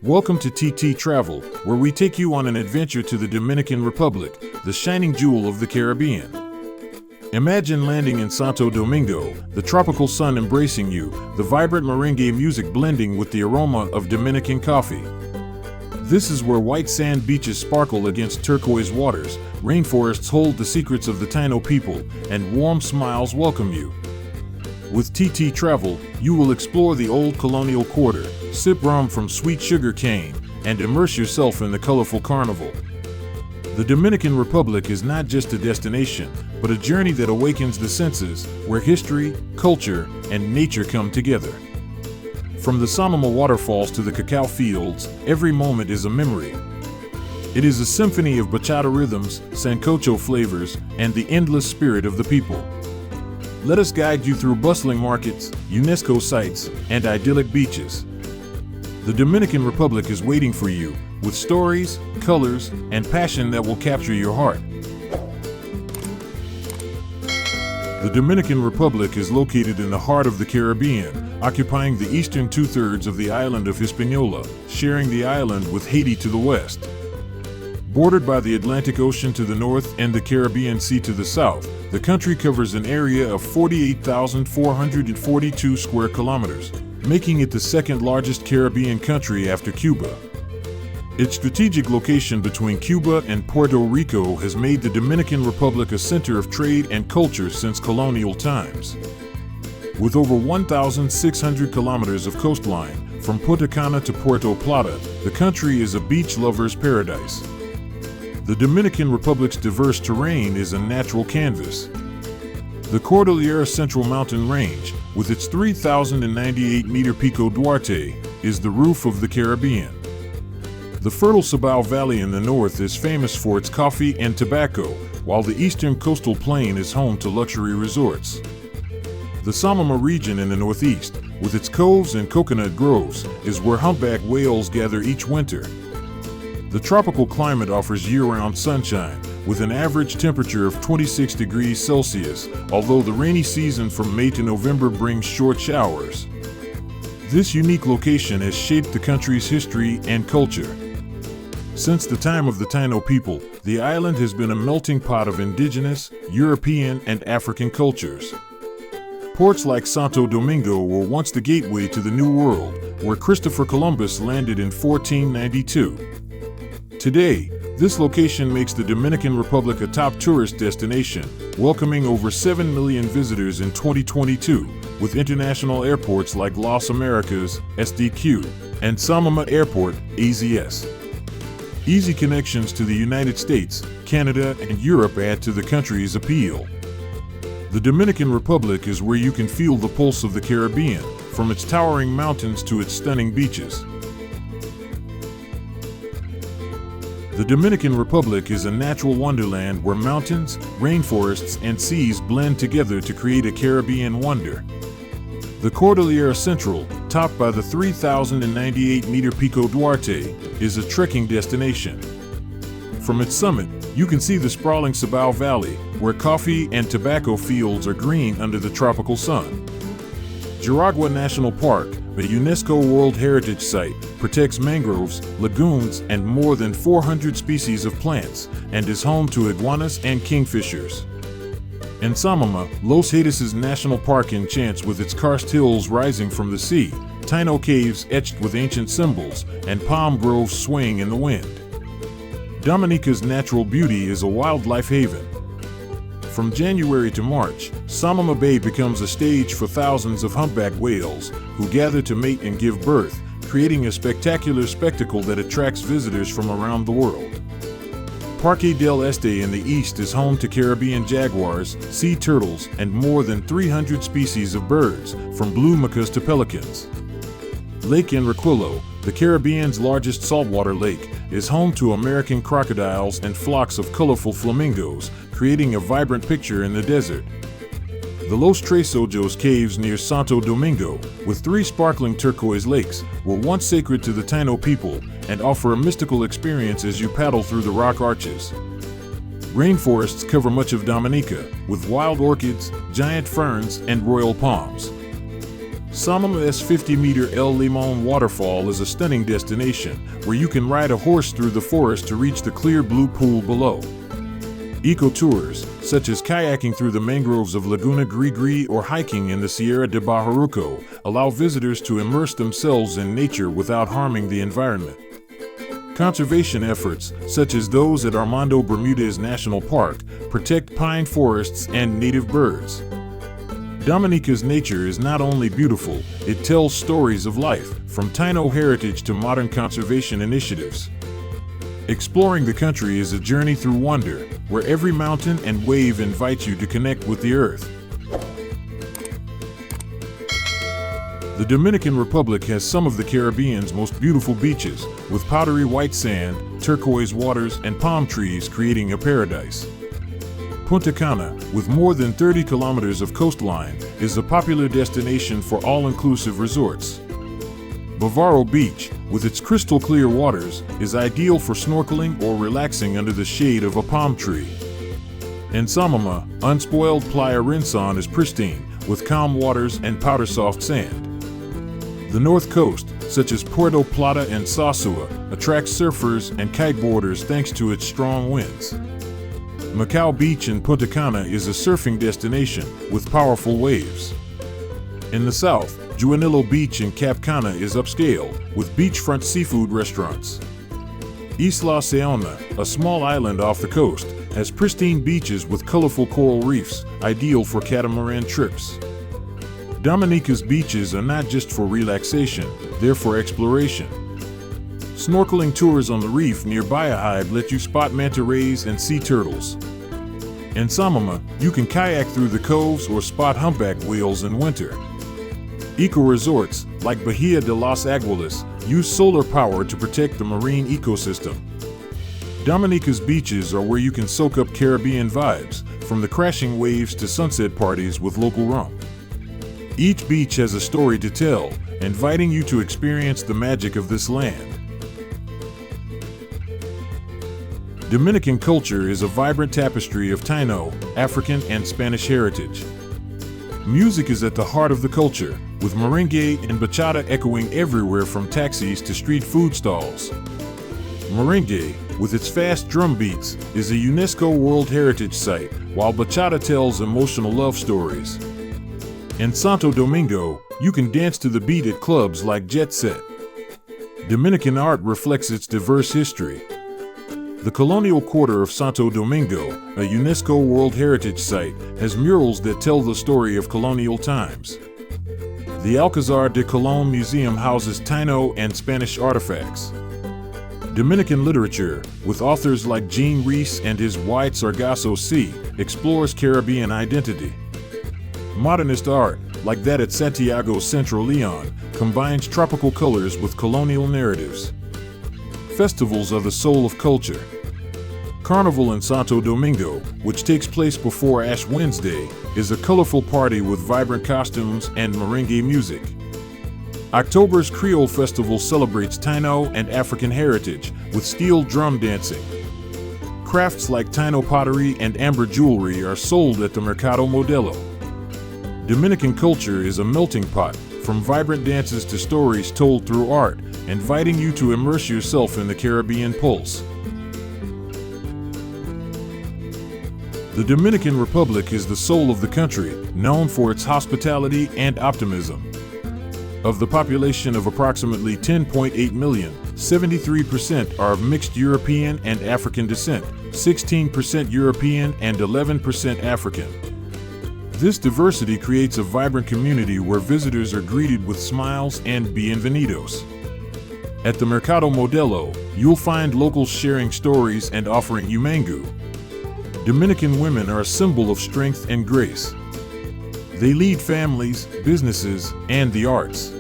Welcome to TTtravel, where we take you on an adventure to the Dominican Republic, the shining jewel of the Caribbean. Imagine landing in Santo Domingo, the tropical sun embracing you, the vibrant merengue music blending with the aroma of Dominican coffee. This is where white sand beaches sparkle against turquoise waters, rainforests hold the secrets of the Taino people, and warm smiles welcome you. With TTtravel, you will explore the old colonial quarter, sip rum from sweet sugar cane, and immerse yourself in the colorful carnival. The Dominican Republic is not just a destination, but a journey that awakens the senses, where history, culture, and nature come together. From the Samama waterfalls to the cacao fields, every moment is a memory. It is a symphony of bachata rhythms, sancocho flavors, and the endless spirit of the people. Let us guide you through bustling markets, UNESCO sites, and idyllic beaches. The Dominican Republic is waiting for you, with stories, colors, and passion that will capture your heart. The Dominican Republic is located in the heart of the Caribbean, occupying the eastern two-thirds of the island of Hispaniola, sharing the island with Haiti to the west. Bordered by the Atlantic Ocean to the north and the Caribbean Sea to the south, the country covers an area of 48,442 square kilometers, making it the second largest Caribbean country after Cuba. Its strategic location between Cuba and Puerto Rico has made the Dominican Republic a center of trade and culture since colonial times. With over 1,600 kilometers of coastline, from Punta Cana to Puerto Plata, the country is a beach lover's paradise. The Dominican Republic's diverse terrain is a natural canvas. The Cordillera Central Mountain Range, with its 3,098-meter Pico Duarte, is the roof of the Caribbean. The fertile Cibao Valley in the north is famous for its coffee and tobacco, while the eastern coastal plain is home to luxury resorts. The Samama region in the northeast, with its coves and coconut groves, is where humpback whales gather each winter. The tropical climate offers year-round sunshine, with an average temperature of 26 degrees Celsius, although the rainy season from May to November brings short showers. This unique location has shaped the country's history and culture. Since the time of the Taino people, the island has been a melting pot of indigenous, European, and African cultures. Ports like Santo Domingo were once the gateway to the New World, where Christopher Columbus landed in 1492. Today, this location makes the Dominican Republic a top tourist destination, welcoming over 7 million visitors in 2022, with international airports like Las Americas, SDQ, and Samama Airport, AZS. Easy connections to the United States, Canada, and Europe add to the country's appeal. The Dominican Republic is where you can feel the pulse of the Caribbean, from its towering mountains to its stunning beaches. The Dominican Republic is a natural wonderland where mountains, rainforests, and seas blend together to create a Caribbean wonder. The Cordillera Central, topped by the 3,098-meter Pico Duarte, is a trekking destination. From its summit, you can see the sprawling Cibao Valley, where coffee and tobacco fields are green under the tropical sun. Jaragua National Park, a UNESCO World Heritage Site, protects mangroves, lagoons, and more than 400 species of plants, and is home to iguanas and kingfishers. In Samama, Los Haitises National Park enchants with its karst hills rising from the sea, Taino caves etched with ancient symbols, and palm groves swaying in the wind. Dominica's natural beauty is a wildlife haven. From January to March, Samama Bay becomes a stage for thousands of humpback whales who gather to mate and give birth, creating a spectacular spectacle that attracts visitors from around the world. Parque del Este in the east is home to Caribbean jaguars, sea turtles, and more than 300 species of birds, from blue macas to pelicans. Lake Enriquillo, the Caribbean's largest saltwater lake, is home to American crocodiles and flocks of colorful flamingos, creating a vibrant picture in the desert. The Los Tres Ojos caves near Santo Domingo, with 3 sparkling turquoise lakes, were once sacred to the Taino people and offer a mystical experience as you paddle through the rock arches. Rainforests cover much of Dominica, with wild orchids, giant ferns, and royal palms. Samama's 50-meter El Limon waterfall is a stunning destination where you can ride a horse through the forest to reach the clear blue pool below. Eco-tours, such as kayaking through the mangroves of Laguna Grigri or hiking in the Sierra de Bajaruco, allow visitors to immerse themselves in nature without harming the environment. Conservation efforts, such as those at Armando Bermudez National Park, protect pine forests and native birds. Dominica's nature is not only beautiful, it tells stories of life, from Taino heritage to modern conservation initiatives. Exploring the country is a journey through wonder, where every mountain and wave invites you to connect with the earth. The Dominican Republic has some of the Caribbean's most beautiful beaches, with powdery white sand, turquoise waters, and palm trees creating a paradise. Punta Cana, with more than 30 kilometers of coastline, is a popular destination for all-inclusive resorts. Bavaro Beach, with its crystal-clear waters, is ideal for snorkeling or relaxing under the shade of a palm tree. In Samama, unspoiled Playa Rinson is pristine, with calm waters and powder-soft sand. The North Coast, such as Puerto Plata and Sosua, attracts surfers and kiteboarders thanks to its strong winds. Macau Beach in Punta Cana is a surfing destination with powerful waves. In the south, Juanillo Beach in Cap Cana is upscale, with beachfront seafood restaurants. Isla Seona, a small island off the coast, has pristine beaches with colorful coral reefs, ideal for catamaran trips. Dominica's beaches are not just for relaxation, they're for exploration. Snorkeling tours on the reef near Bayahide let you spot manta rays and sea turtles. In Samama, you can kayak through the coves or spot humpback whales in winter. Eco-resorts, like Bahia de los Aguilas, use solar power to protect the marine ecosystem. Dominica's beaches are where you can soak up Caribbean vibes, from the crashing waves to sunset parties with local rum. Each beach has a story to tell, inviting you to experience the magic of this land. Dominican culture is a vibrant tapestry of Taino, African, and Spanish heritage. Music is at the heart of the culture, with merengue and bachata echoing everywhere from taxis to street food stalls. Merengue, with its fast drum beats, is a UNESCO World Heritage Site, while bachata tells emotional love stories. In Santo Domingo, you can dance to the beat at clubs like Jet Set. Dominican art reflects its diverse history. The colonial quarter of Santo Domingo, a UNESCO World Heritage Site, has murals that tell the story of colonial times. The Alcázar de Colón Museum houses Taino and Spanish artifacts. Dominican literature, with authors like Jean Rhys and his White Sargasso Sea, explores Caribbean identity. Modernist art, like that at Santiago Centro Leon, combines tropical colors with colonial narratives. Festivals are the soul of culture. Carnival in Santo Domingo, which takes place before Ash Wednesday, is a colorful party with vibrant costumes and merengue music. October's Creole Festival celebrates Taino and African heritage, with steel drum dancing. Crafts like Taino pottery and amber jewelry are sold at the Mercado Modelo. Dominican culture is a melting pot, from vibrant dances to stories told through art, inviting you to immerse yourself in the Caribbean pulse. The Dominican Republic is the soul of the country, known for its hospitality and optimism. Of the population of approximately 10.8 million, 73% are of mixed European and African descent, 16% European and 11% African. This diversity creates a vibrant community where visitors are greeted with smiles and bienvenidos. At the Mercado Modelo, you'll find locals sharing stories and offering umangu. Dominican women are a symbol of strength and grace. They lead families, businesses, and the arts.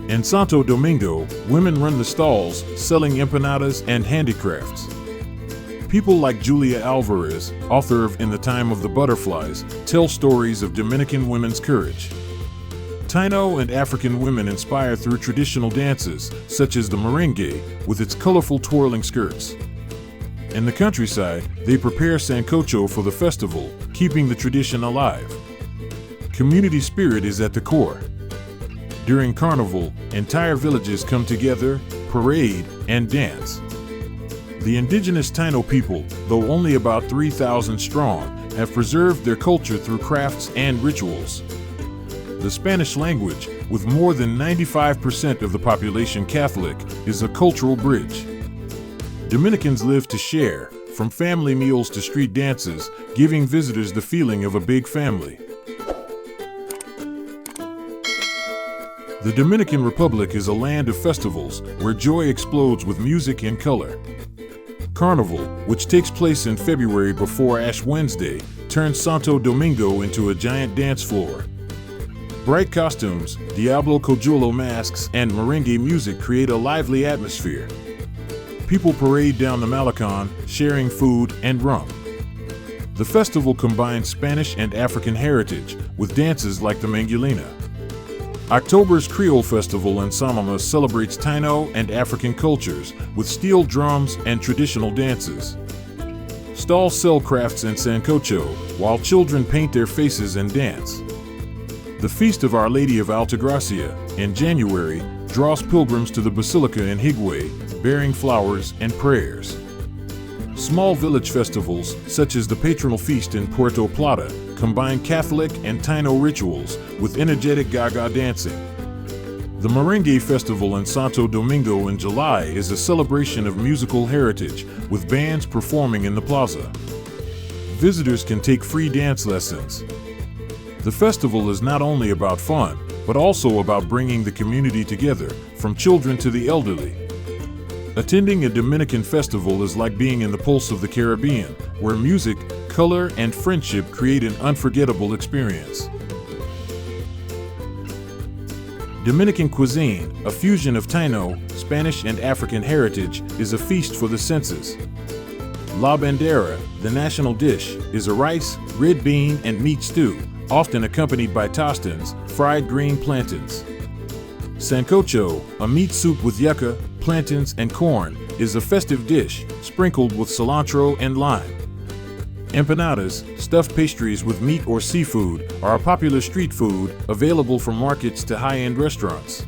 In Santo Domingo, women run the stalls, selling empanadas and handicrafts. People like Julia Alvarez, author of In the Time of the Butterflies, tell stories of Dominican women's courage. Taino and African women inspire through traditional dances, such as the merengue, with its colorful twirling skirts. In the countryside, they prepare sancocho for the festival, keeping the tradition alive. Community spirit is at the core. During Carnival, entire villages come together, parade, and dance. The indigenous Taino people, though only about 3,000 strong, have preserved their culture through crafts and rituals. The Spanish language, with more than 95% of the population Catholic, is a cultural bridge. Dominicans live to share, from family meals to street dances, giving visitors the feeling of a big family. The Dominican Republic is a land of festivals where joy explodes with music and color. Carnival, which takes place in February before Ash Wednesday, turns Santo Domingo into a giant dance floor. Bright costumes, Diablo Cojuelo masks, and merengue music create a lively atmosphere. People parade down the Malecon, sharing food and rum. The festival combines Spanish and African heritage, with dances like the Mangulina. October's Creole Festival in Samama celebrates Taino and African cultures, with steel drums and traditional dances. Stalls sell crafts and sancocho, while children paint their faces and dance. The Feast of Our Lady of Altagracia, in January, draws pilgrims to the Basilica in Higüey, bearing flowers and prayers. Small village festivals, such as the Patronal Feast in Puerto Plata, combine Catholic and Taino rituals with energetic Gaga dancing. The Merengue Festival in Santo Domingo in July is a celebration of musical heritage, with bands performing in the plaza. Visitors can take free dance lessons. The festival is not only about fun, but also about bringing the community together, from children to the elderly. Attending a Dominican festival is like being in the pulse of the Caribbean, where music, color, and friendship create an unforgettable experience. Dominican cuisine, a fusion of Taino, Spanish, and African heritage, is a feast for the senses. La bandera, the national dish, is a rice, red bean, and meat stew, often accompanied by tostines, fried green plantains. Sancocho, a meat soup with yucca, plantains, and corn, is a festive dish, sprinkled with cilantro and lime. Empanadas, stuffed pastries with meat or seafood, are a popular street food, available from markets to high-end restaurants.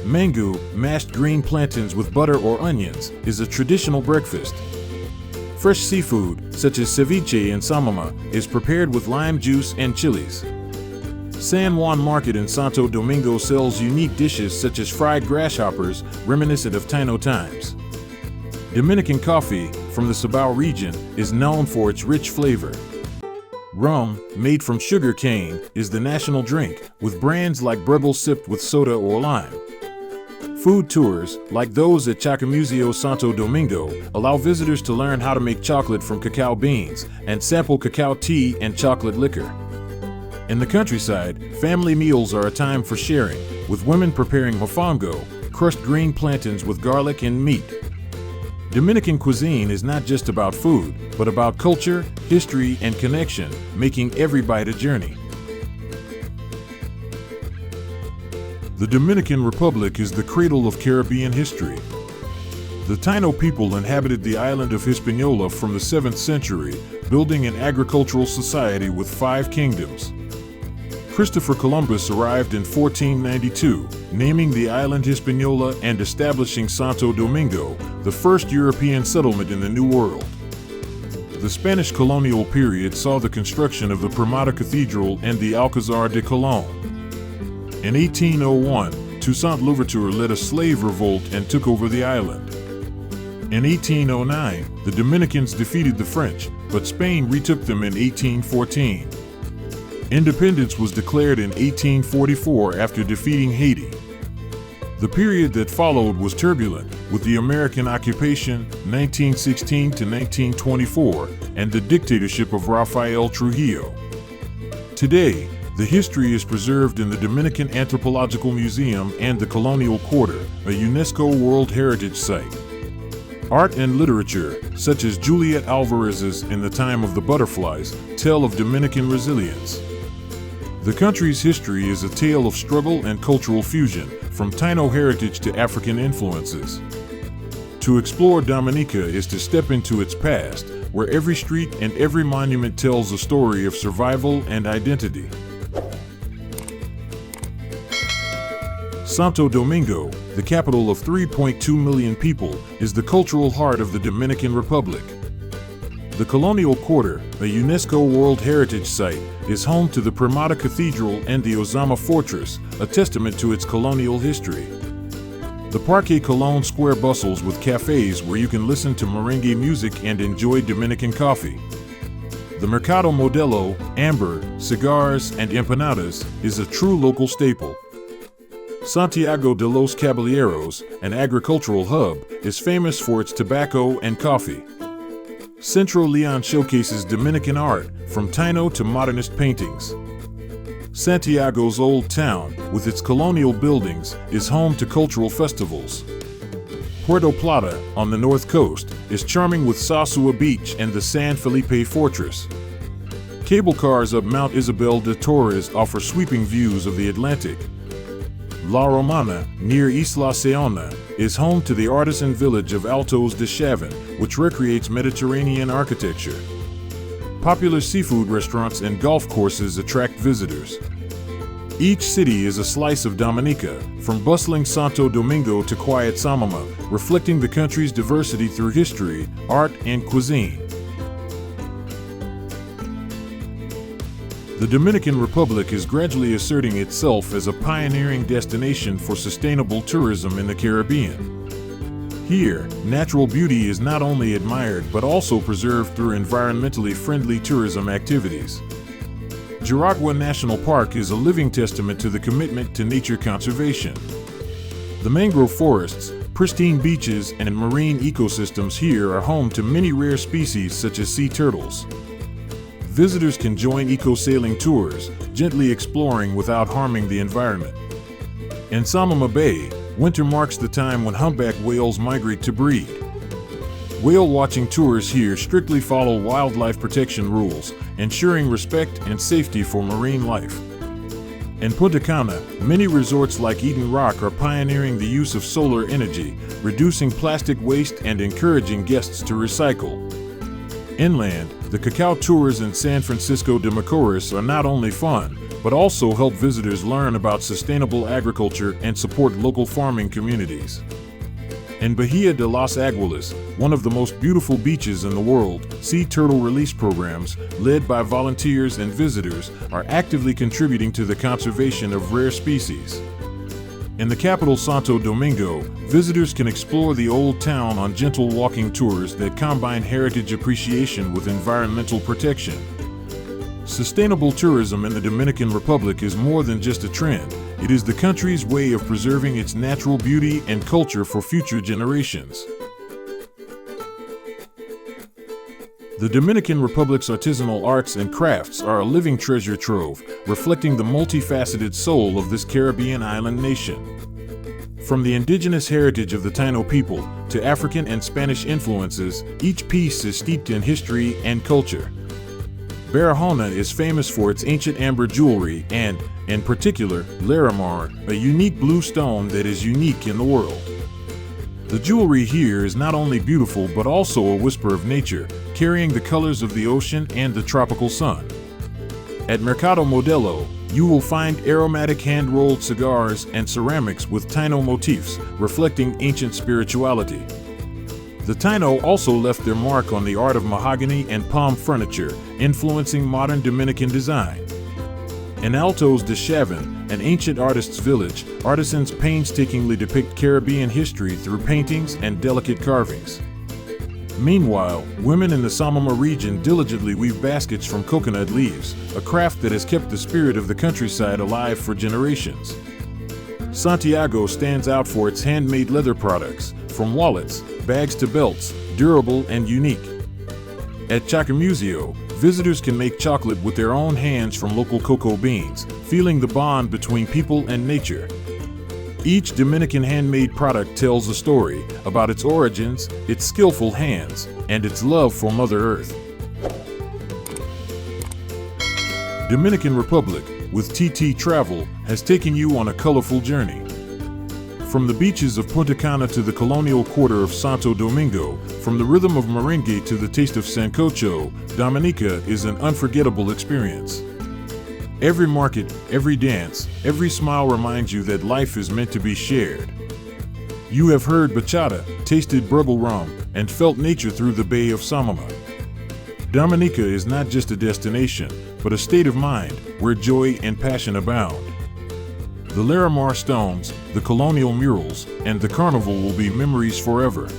Mango, mashed green plantains with butter or onions, is a traditional breakfast. Fresh seafood, such as ceviche in Samama, is prepared with lime juice and chilies. San Juan Market in Santo Domingo sells unique dishes such as fried grasshoppers, reminiscent of Taino times. Dominican coffee, from the Cibao region, is known for its rich flavor. Rum, made from sugar cane, is the national drink, with brands like Brebel sipped with soda or lime. Food tours, like those at Chacamuseo Santo Domingo, allow visitors to learn how to make chocolate from cacao beans and sample cacao tea and chocolate liquor. In the countryside, family meals are a time for sharing, with women preparing mofongo, crushed green plantains with garlic and meat. Dominican cuisine is not just about food, but about culture, history, and connection, making every bite a journey. The Dominican Republic is the cradle of Caribbean history. The Taino people inhabited the island of Hispaniola from the 7th century, building an agricultural society with 5 kingdoms. Christopher Columbus arrived in 1492, naming the island Hispaniola and establishing Santo Domingo, the first European settlement in the New World. The Spanish colonial period saw the construction of the Primada Cathedral and the Alcázar de Colón. In 1801, Toussaint Louverture led a slave revolt and took over the island. In 1809, the Dominicans defeated the French, but Spain retook them in 1814. Independence was declared in 1844 after defeating Haiti. The period that followed was turbulent, with the American occupation, 1916 to 1924, and the dictatorship of Rafael Trujillo. Today, the history is preserved in the Dominican Anthropological Museum and the Colonial Quarter, a UNESCO World Heritage Site. Art and literature, such as Juliet Alvarez's In the Time of the Butterflies, tell of Dominican resilience. The country's history is a tale of struggle and cultural fusion, from Taino heritage to African influences. To explore Dominica is to step into its past, where every street and every monument tells a story of survival and identity. Santo Domingo, the capital of 3.2 million people, is the cultural heart of the Dominican Republic. The Colonial Quarter, a UNESCO World Heritage Site, is home to the Primada Cathedral and the Ozama Fortress, a testament to its colonial history. The Parque Colón Square bustles with cafes where you can listen to merengue music and enjoy Dominican coffee. The Mercado Modelo, amber, cigars, and empanadas is a true local staple. Santiago de los Caballeros, an agricultural hub, is famous for its tobacco and coffee. Centro Leon showcases Dominican art, from Taino to modernist paintings. Santiago's Old Town, with its colonial buildings, is home to cultural festivals. Puerto Plata, on the north coast, is charming with Sosua Beach and the San Felipe Fortress. Cable cars up Mount Isabel de Torres offer sweeping views of the Atlantic. La Romana, near Isla Seona, is home to the artisan village of Altos de Chavin, which recreates Mediterranean architecture. Popular seafood restaurants and golf courses attract visitors. Each city is a slice of Dominica, from bustling Santo Domingo to quiet Samama, reflecting the country's diversity through history, art, and cuisine. The Dominican Republic is gradually asserting itself as a pioneering destination for sustainable tourism in the Caribbean. Here, natural beauty is not only admired but also preserved through environmentally friendly tourism activities. Jaragua National Park is a living testament to the commitment to nature conservation. The mangrove forests, pristine beaches, and marine ecosystems here are home to many rare species such as sea turtles. Visitors can join eco-sailing tours, gently exploring without harming the environment. In Samama Bay, winter marks the time when humpback whales migrate to breed. Whale watching tours here strictly follow wildlife protection rules, ensuring respect and safety for marine life. In Punta Cana, many resorts like Eden Rock are pioneering the use of solar energy, reducing plastic waste and encouraging guests to recycle. Inland, the cacao tours in San Francisco de Macorís are not only fun, but also help visitors learn about sustainable agriculture and support local farming communities. In Bahia de Los Aguilas, one of the most beautiful beaches in the world, sea turtle release programs, led by volunteers and visitors, are actively contributing to the conservation of rare species. In the capital Santo Domingo, visitors can explore the old town on gentle walking tours that combine heritage appreciation with environmental protection. Sustainable tourism in the Dominican Republic is more than just a trend. It is the country's way of preserving its natural beauty and culture for future generations. The Dominican Republic's artisanal arts and crafts are a living treasure trove, reflecting the multifaceted soul of this Caribbean island nation. From the indigenous heritage of the Taino people to African and Spanish influences, each piece is steeped in history and culture. Barahona is famous for its ancient amber jewelry and, in particular, Larimar, a unique blue stone that is unique in the world. The jewelry here is not only beautiful but also a whisper of nature, carrying the colors of the ocean and the tropical sun. At Mercado Modelo, you will find aromatic hand-rolled cigars and ceramics with Taino motifs, reflecting ancient spirituality. The Taino also left their mark on the art of mahogany and palm furniture, influencing modern Dominican design. In Altos de Chavin, an ancient artist's village, artisans painstakingly depict Caribbean history through paintings and delicate carvings. Meanwhile, women in the Samama region diligently weave baskets from coconut leaves, a craft that has kept the spirit of the countryside alive for generations. Santiago stands out for its handmade leather products, from wallets, bags to belts, durable and unique. At Chacamuseo, visitors can make chocolate with their own hands from local cocoa beans, feeling the bond between people and nature. Each Dominican handmade product tells a story about its origins, its skillful hands, and its love for Mother Earth. Dominican Republic, with TTtravel, has taken you on a colorful journey. From the beaches of Punta Cana to the colonial quarter of Santo Domingo, from the rhythm of merengue to the taste of sancocho, Dominica is an unforgettable experience. Every market, every dance, every smile reminds you that life is meant to be shared. You have heard bachata, tasted bubble rum, and felt nature through the Bay of Samama. Dominica is not just a destination, but a state of mind where joy and passion abound. The Larimar stones, the colonial murals, and the carnival will be memories forever.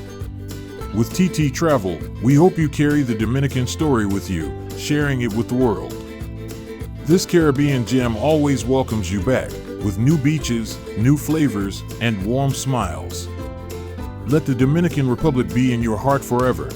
With TTtravel, we hope you carry the Dominican story with you, sharing it with the world. This Caribbean gem always welcomes you back, with new beaches, new flavors, and warm smiles. Let the Dominican Republic be in your heart forever.